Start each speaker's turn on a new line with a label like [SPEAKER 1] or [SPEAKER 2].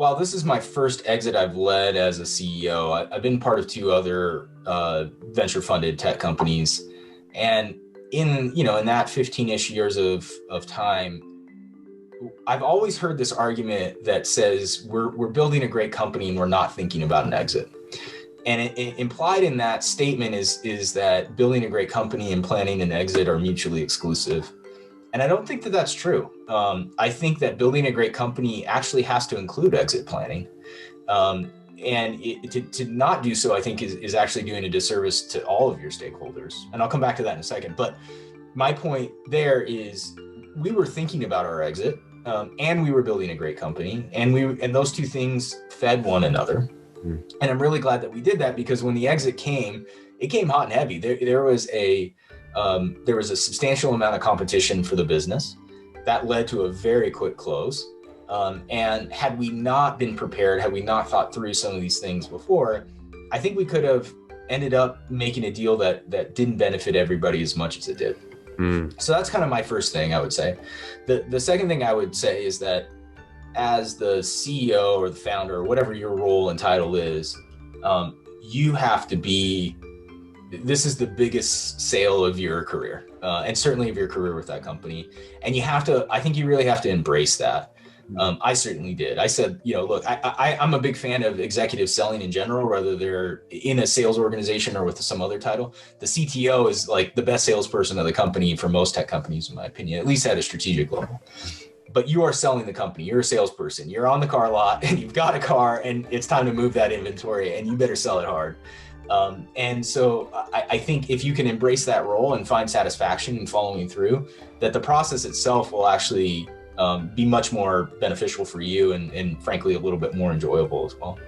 [SPEAKER 1] While this is my first exit I've led as a CEO, I've been part of two other venture funded tech companies. And in that 15-ish years of time, I've always heard this argument that says we're building a great company and we're not thinking about an exit. And it implied in that statement is that building a great company and planning an exit are mutually exclusive. And I don't think that that's true. I think that building a great company actually has to include exit planning. To not do so, I think, is actually doing a disservice to all of your stakeholders. And I'll come back to that in a second. But my point there is we were thinking about our exit and we were building a great company. And those two things fed one another. And I'm really glad that we did that, because when the exit came, it came hot and heavy. There was a substantial amount of competition for the business that led to a very quick close. And had we not been prepared, had we not thought through some of these things before, I think we could have ended up making a deal that didn't benefit everybody as much as it did. So that's kind of my first thing I would say. The second thing I would say is that as the CEO or the founder, or whatever your role and title is, you have to be, this is the biggest sale of your career, and certainly of your career with that company. And I think you really have to embrace that. I certainly did. I said, look, I'm a big fan of executive selling in general, whether they're in a sales organization or with some other title. The CTO is like the best salesperson of the company for most tech companies, in my opinion, at least at a strategic level. But you are selling the company. You're a salesperson. You're on the car lot and you've got a car and it's time to move that inventory and you better sell it hard. And so I think if you can embrace that role and find satisfaction in following through, that the process itself will actually be much more beneficial for you and frankly, a little bit more enjoyable as well.